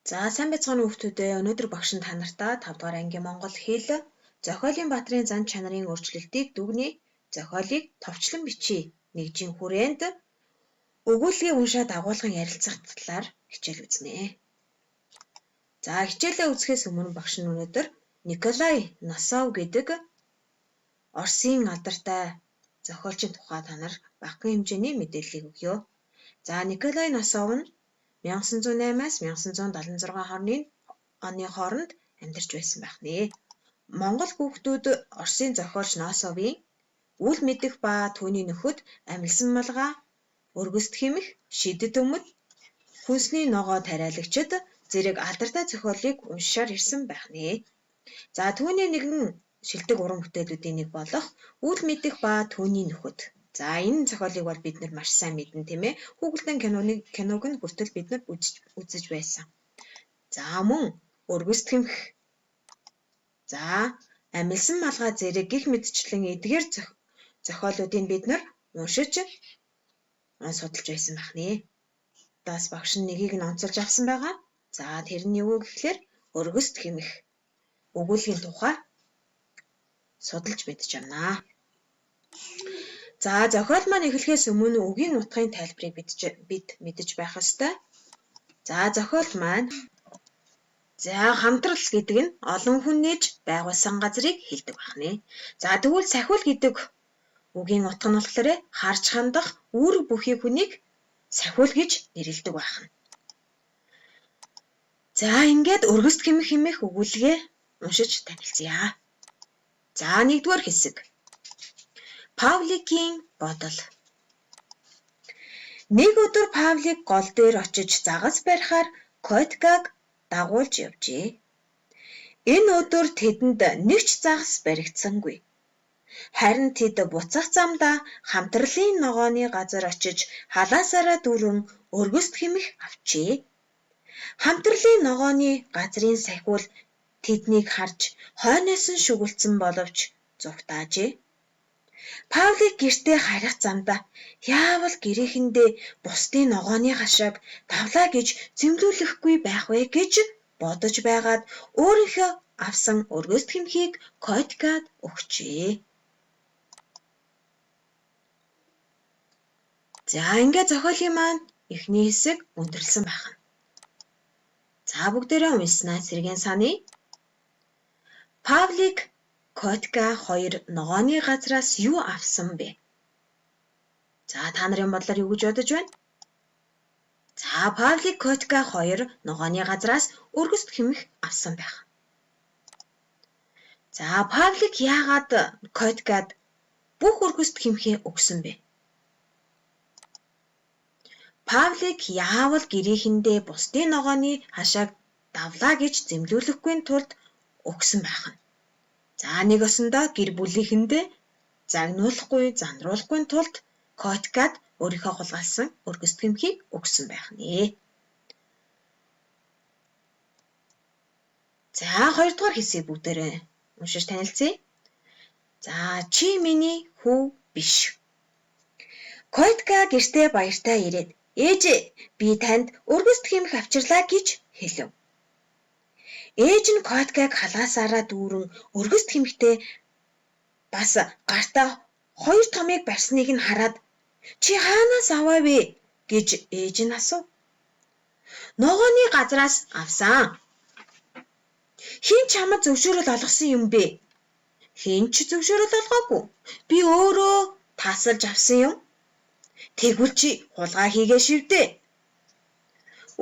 За сайн байцгаана уу хүүхдүүдээ. Өнөөдөр багш нь та нартай 5 дугаар ангийн Монгол хэл зохиолын баатрын зан чанарын өөрчлөлтийг дүгнэе. Зохиолыг товчлон бичиж нэгжийн хүрээнд өгүүлбэрийг уншаад агуулган ярилцах талаар хичээл үзнэ. За хичээлээ үзэхээс өмнө багш нь өнөөдөр Николай Носов гэдэг Оросын алдартай зохиолчийн тухай та нар багахан хэмжээний мэдээллийг өгье. За Николай Носов нь 1908-аас 1976 оны хооронд амьдарч байсан байх нэ. Монгол хүүхдүүд Оросын зохиолч Носовын үл мэдэх ба түүний нөхөд амилсан малгай, өргөст хэмэх, шидэт өмд, хүнсний ногоо тариалагчид зэрэг алдартай зохиолыг уншаар ирсэн байх нэ. За түүний нэгэн шилдэг уран бүтээлүүдийн нэг болох үл мэдэх ба түүний нөхөд. За энэ зохиолыг бол бид нар маш сайн мэднэ тийм ээ. Хүүхэлдэйн киног нь хүртэл бид нар үзэж байсан. За мөн өргөст хэмэх. За амилсан малгай зэрэг гих мэдчлэн эдгээр зохиолуудыг бид нар уншиж судалж байсан байх нэ. Даас багш нь нэгийг нь онцолж авсан байгаа. За тэр нь юу гэхээр өргөст хэмэх өгүүлгийн тухай судалж мэдж байна. За зохиол маань эхлэхээс өмнө үгийн утгын тайлбарыг бид мэдэж байх ёстой. За зохиол маань хамтрал гэдэг нь олон хүн нээж байгуулсан газрыг хэлдэг байна. За тэгвэл сахиул гэдэг үгийн утга нь болохоор харж хандах үүрэг бүхий хүнийг сахиул гэж нэрлэдэг байна. За ингээд өргөст хэмэх өгүүлгээ уншиж танилцъя. За 1-р хэсэг. Павликийн бодол. Нэг өдөр Павлик гол дээр очиж загас барихаар Коткаг дагуулж явжээ. Энэ өдөр тэдэнд нэг ч загас баригдсангүй. Харин тэд буцах замдаа хамтралын ногооны газар очиж халаасаараа дүүрэн өргөст хэмэх авчээ. Хамтралын ногооны газрын сахиул тэднийг харж хойноос нь шүглцэн боловч зугтаажээ. Павлик гэртээ харих замдаа яавал гэрээхэндээ бусдын ногооны хашааг давлаа гэж зэмлүүлэхгүй байх вэ гэж бодож байгаад өөрийнхөө авсан өргөст хэмхийг Коткад өгчээ. За ингээд зохиолын маань эхний хэсэг өндөрлсөн байна. За бүгдээрээ уншснаа сэргийн саны. Павлик Котка хоёр ногооны газраас юу авсан бэ? За та нарын бодлоор юу гэж бодож байна? За Павлик Котка хоёр ногооны газраас өргөст хэмэх авсан байх. За Павлик яагаад Коткад бүх өргөст хэмхээ өгсөн бэ? Павлик яавал гэрээхэндээ бусдын ногооны хашааг давлаа гэж зэмлүүлэхгүй тулд өгсөн байх нь. За нэг осондоо гэр бүлийнхэндээ загнуулахгүй, занруулахгүй тулд Коткад өөрийнхөө хулгайлсан өргөст хэмхийг өгсөн байх нэ. За 2-р хэсгийг бүгдээрээ уншиж танилцъя. За чи миний хүү биш. Котка гэртээ баяртай ирээд ээжээ би танд өргөст хэмэх авчирлаа гэж хэлв. Ээж нь Коткаг халаасаараа дүүрэн өргөст хэмхтэй бас гартаа 2 томыг барьсныг нь хараад чи хаанаас аваа вэ гэж ээж нь асуув. Ногооны газраас авсан. Хин чамд зөвшөөрөл олгосон юм бэ? Хин ч зөвшөөрөл олгоогүй. Би өөрөө тасалж авсан юм. Тэгвэл чи хулгай хийгээ шивдээ.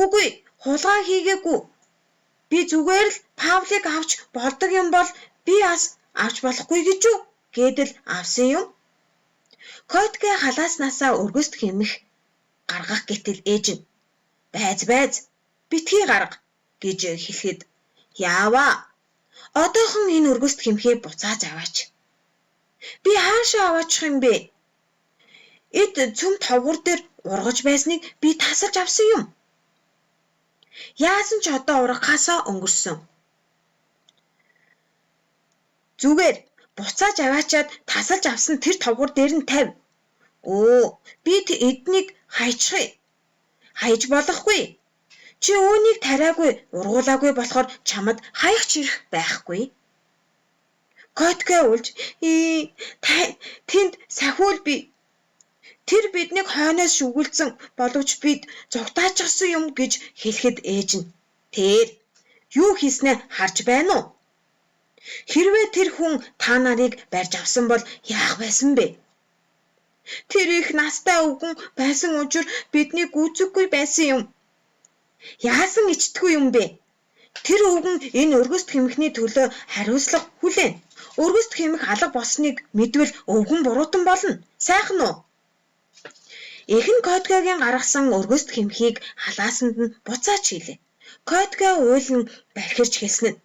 Үгүй, хулгай хийгээгүй. Би зүгээр л Павлик авч болдог юм бол би бас авч болохгүй гэж үү гэдэл авсан юм. Котка халааснасаа өргөст хэмэх гаргах гэтэл ээж нь байз битгий гарга гэж хэлэхэд яаваа одоохон энэ өргөст хэмхээ буцааж аваач. Би хаашаа аваачих юм бэ? Эд цөм товгор дээр ургаж байсныг би тасалж авсан юм. Яасан ч одоо ургахаасаа өнгөрсөн. Зүгээр буцааж аваачаад тасалж авсан тэр товгор дээр нь тавь. Би эднийг хайж болохгүй. Чи үүнийг тариагүй, ургуулаагүй болохоор чамд хаях чирэх байхгүй. Котка үлж тэнд сахиул би. Тэр биднийг хойноос шүглсэн боловч бид зугтаачихсан юм гэж хэлэхэд ээж нь тэр юу хийснээ харж байна уу? Хэрвээ тэр хүн та нарыг барьж авсан бол яах байсан бэ? Тэр их настай өвгөн байсан учраас бидний гүйцэггүй байсан юм. Яасан ичдэггүй юм бэ? Тэр өвгөн энэ өргөст хэмхний төлөө хариуцлага хүлээн. Өргөст хэмх алга болсныг мэдвэл өвгөн буруутан болно. Сайхан уу? Эхэн Коткагийн гаргасан өргөст хэмхийг халаасанд нь буцаач хийлээ. Котка уйлан бархирч хэлсэн нь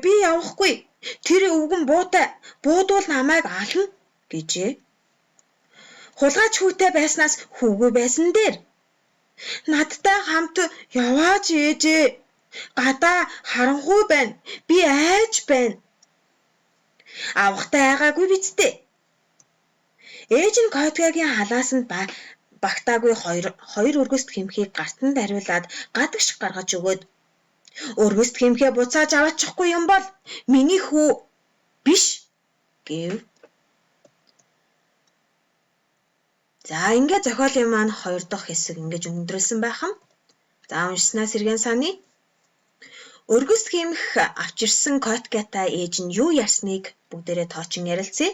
би явахгүй. Тэр өвгөн буудвал намайг ална гэжээ. Хулгайч хүүтэй байснаас хүүгүй байсан дээр. Надтай хамт яваач ээжээ. Гадаа харанхуй байна. Би айж байна. Авахтай айгаагүй бицтэй. Ээж нь Коткагийн халаасанд багтаагүй хоёр өргөст хэмхийг гартанд ариулаад гадагш гаргаж өгөөд өргөст хэмхээ буцааж аваачихгүй юм бол миний хүү биш гэв. За ингээд зохиолын маань 2 дахь хэсэг ингэж өндөрлсөн байхам. За уншснаа сэргэн саны. Өргөст хэмх авчирсан Коткатай ээж нь юу ярьсныг бүгдээрээ тоочин ярилцъя.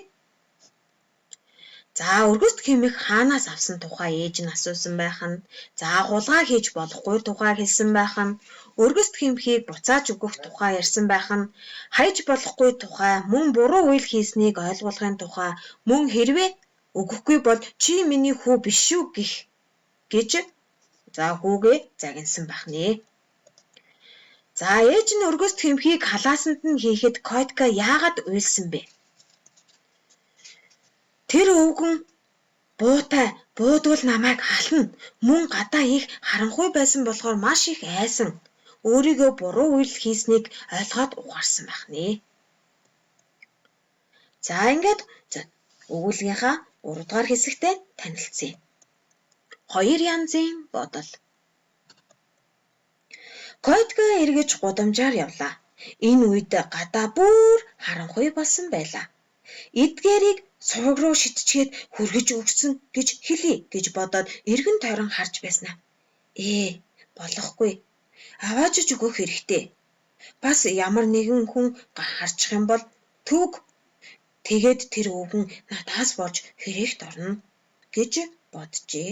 За өргөст хэмх хаанаас авсан тухай ээж нь асуусан байх нь. За хулгай хийж болохгүй тухай хэлсэн байх нь. Өргөст хэмхийг буцааж өгөх тухай ярьсан байх нь. Хайж болохгүй тухай, мөн буруу үйл хийснийг ойлгуулахын тухай, мөн хэрвээ өгөхгүй бол чи миний хүү биш шүү гэж за хүүгээ загинсан байх нэ. За ээж нь өргөст хэмхийг халаасанд нь хийхэд Котка яагаад уйлсан бэ? Тэр өвгөн буудвал намайг хална. Мөн гадаа их харанхуй байсан болохоор маш их айсан. Өөрийгөө буруу үйл хийснийг ойлгоод ухаарсан байх нэ. За ингээд өгүүлгийнхаа 3 дугаар хэсэгтээ танилцъя. 2 янзын бодол. Котка эргэж гудамжаар явлаа. Энэ үед гадаа бүр харанхуй болсон байлаа. Эдгээрийг сураг руу шидчихэд хүргэж өгсөн гэж хэлье гэж бодоод эргэн тойрон харж байснаа. Болохгүй. Аваажж өгөх хэрэгтэй. Бас ямар нэгэн хүн харчих юм бол тэгээд тэр өвгөн надаас болж хэрэгт орно гэж боджээ.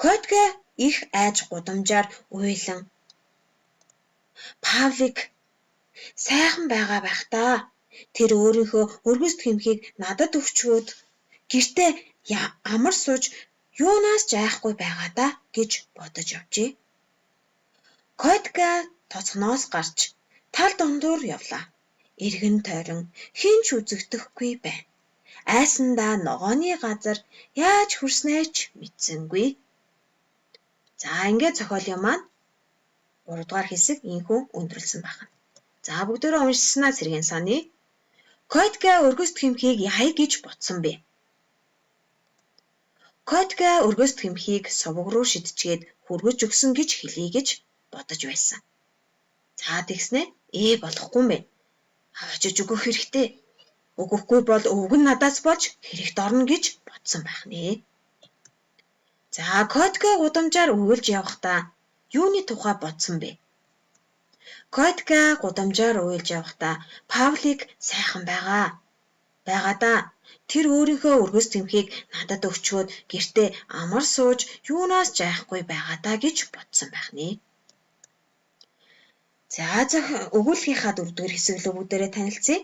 Котка их айж гудамжаар уйлан Павлик сайхан байгаа байх та. Тэр өөрийнхөө өргөст хэмхийг надад өгчөөд гэртээ амар сууж юунаас ч айхгүй байгаа да гэж бодож явжээ. Котка тоцгоноос гарч тал дундуур явлаа. Эргэн тойрон хинч үзэгдэхгүй байна. Айсандаа ногооны газар яаж хүрснээ ч мэдсэнгүй. За ингээд зохиолын маань 3 дугаар хэсэг инхүү өндөрлсөн байна. За бүгдөө уншсанаа сэргэн саны. Котка өргөст хэмхийг яая гэж бодсон бэ? Котка өргөст хэмхийг сувг руу шидчихэд хүргэж өгсөн гэж хэлье гэж бодож байсан. За тэгснэ болохгүй юм бэ. Авчиж өгөх хэрэгтэй. Өгөхгүй бол өвгөн надаас болж хэрэгт орно гэж бодсон байх нэ. За Котка гудамжаар уйлж явахдаа юуны тухай бодсон бэ? Котка гудамжаар уйлж явахдаа Павлик сайхан байгаа да. Тэр өөрийнхөө өргөст хэмхийг надад өгчөөд гэртээ амар сууж юунаас ч айхгүй байгаа да гэж бодсон байх нэ. За өгүүлгийнхаа 4 дугаар хэсэг рүү бүгдээрээ танилцъя.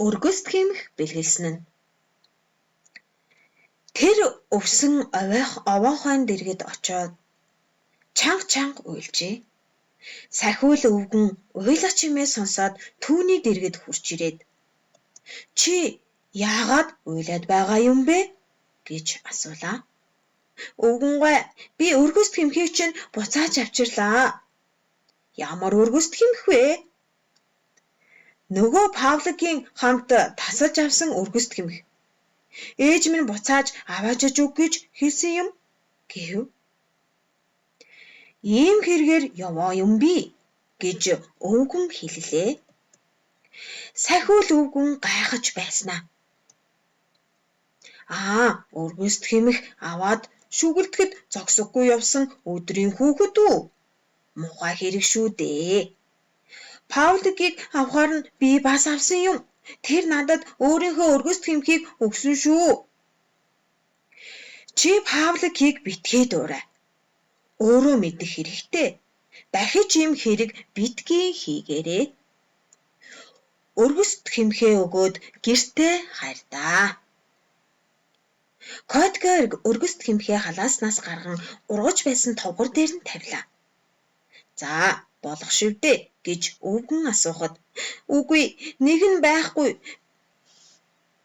Өргөст хэмх бэлгэлсэн нь. Тэр өвсөн овоохойн дэргэд очоод чанга уйлжээ. Сахиул өвгөн уйлах чимээ сонсоод түүний дэргэд хурж ирээд чи яагаад уйлаад байгаа юм бэ гэж асуулаа. Өвгөнгөө би өргөст хэмхийг чинь буцааж авчирлаа. Ямар өргөст хэмх вэ? Нөгөө Павликийн хамт тасалж авсан өргөст хэмх. Ээж минь буцааж аваачиж өг гэж хэлсэн юм гэв. Ийм хэрэгээр яваа юм би гэж өвгөн хэллээ. Сахиул өвгөн гайхаж байснаа. Өргөст хэмэх аваад шүгэлдэхэд зогсохгүй явсан өдрийн хүүхэд үү? Муухай хэрэг шүү дээ. Паулийг авахаар нь би бас авсан юм. Тэр надад өөрийнхөө өргөст хэмхийг өгсөн шүү. Чи Паулийг битгий дуурай. Өөрөө мэдэх хэрэгтэй. Дахиж ийм хэрэг битгий хийгээрэй. Өргөст хэмхээ өгөөд гэртээ хайртаа. Котка өргөст хэмхээ халааснаас гарган ургаж байсан товгор дээр нь тавилаа. За, болох шив дээ гэж өвгөн асуухад үгүй нэг нь байхгүй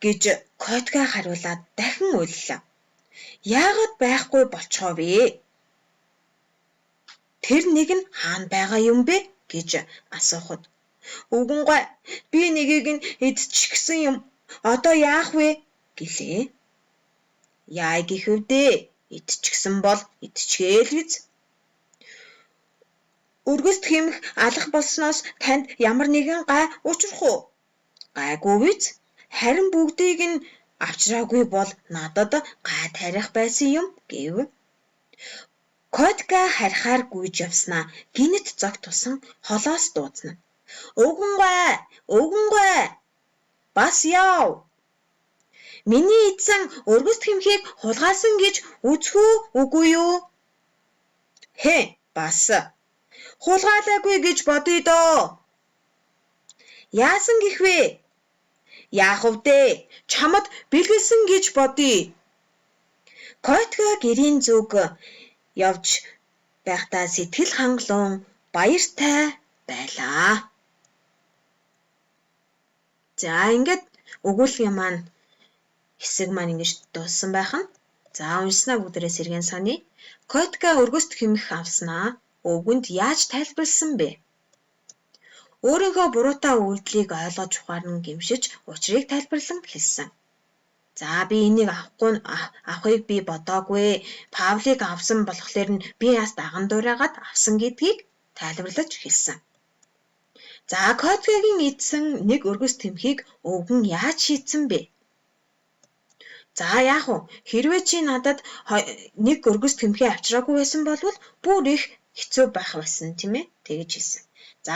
гэж Котка хариулаад дахин уйллаа. Яагаад байхгүй болчихоо вэ? Тэр нэг нь хаана байгаа юм бэ гэж асуухад өвгөнгөө би нэгийг нь идчихсэн юм. Одоо яах вэ гэлээ. Яа гэхэв дээ? Идчихсэн бол идчихээл биз. Өргөст хэмэх алах болсноос танд ямар нэгэн гай учрах уу? Гайгүй биз? Харин бүгдийг нь авчраагүй бол надад гай тарих байсан юм гэв. Котка харихаар гүйж явснаа гинэт зог тусан холоос дууцна. Өвгөнгөө! Бас яв! Миний эзэн өргөст хэмхийг хулгайлсан гэж үзэх үгүй юу? Бас хулгайлаагүй гэж бодъё доо. Яасан гэх вэ? Яах вэ? Чамд бэлгэлсэн гэж бодъё. Котка гэрийн зүг явж байхдаа сэтгэл хангалуун баяртай байлаа. За ингээд өгүүлбэрийн маань хэсэг маань ингэж дууссан байх нь. За уншснаа бүгдээрээ сэргэн саний. Котка өргөст хэмэх авснаа өвгөнд яаж тайлбарлсан бэ? Өөрийнхөө буруутай үйлдэлийг ойлгож ухаарн гэмшиж учрыг тайлбарлан хэлсэн. За би энийг авахыг би бодоогүй. Паулийг авсан болохоор нь би яс даган дуурайгаад авсан гэдгийг тайлбарлаж хэлсэн. За Коткагийн эзэн нэг өргөст хэмхийг өвгөн яаж шийдсэн бэ? За яах вэ? Хэрвээ чи надад нэг өргөст хэмхээ авчраагүй байсан бол бүр их хэцүү байх байсан тийм ээ? Тэгэж хэлсэн. За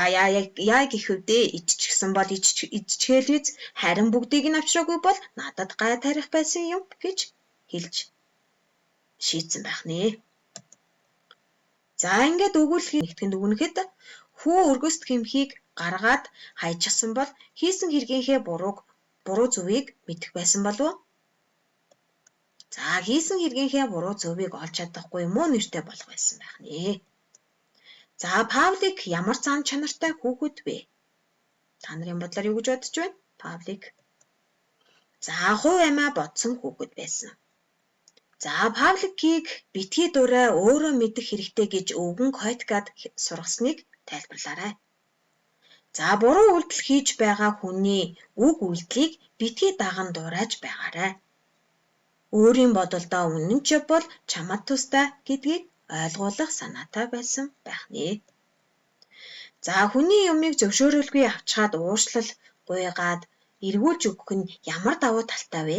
яа гэхэв дээ? Идчихсэн бол идчихээл биз. Харин бүгдийг нь авчраагүй бол надад гай тарих байсан юм гэж хэлж шийдсэн байх нэ. За ингээд өгүүлбэрийн нэгтгэнд өгнөхэд хүү өргөст хэмхийг гаргаад хайчихсан бол хийсэн хэрэгийнхээ буруу зөвийг мэдэх байсан болов уу? За хийсэн хэрэгийнхээ буруу зөвийг олж чадахгүй муу нэртэй болох байсан байх нэ. За Паулик ямар зан чанартай хүүхэд вэ? Та нарын бодлоор юу гэж бодож байна? Паулик. За хувь амиа бодсон хүүхэд байсан. За Пауликийг битгий дурай өөрөө мэдэх хэрэгтэй гэж өвгөн Коткад сургасныг тайлбарлаарай. За буруу үйлдэл хийж байгаа хүний үг үйлдлийг битгий даган дуурайж байгаарай. Өөрийн бодолдоо үнэн ч бол чамд тустай гэдгийг ойлгуулах санаатай байсан байх нэ. За хүний юмыг зөвшөөрөлгүй авчгаад ууршлал гуйгаад эргүүлж өгөх нь ямар давуу талтай вэ?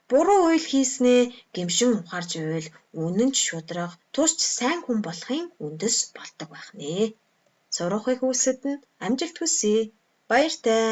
Буруу үйл хийснээ гэмшин ухаарж байвал үнэн ч шударга тусч сайн хүн болохын үндэс болдог байх нэ. Сурахыг хүсэд нь амжилт хүсье. Баяртай.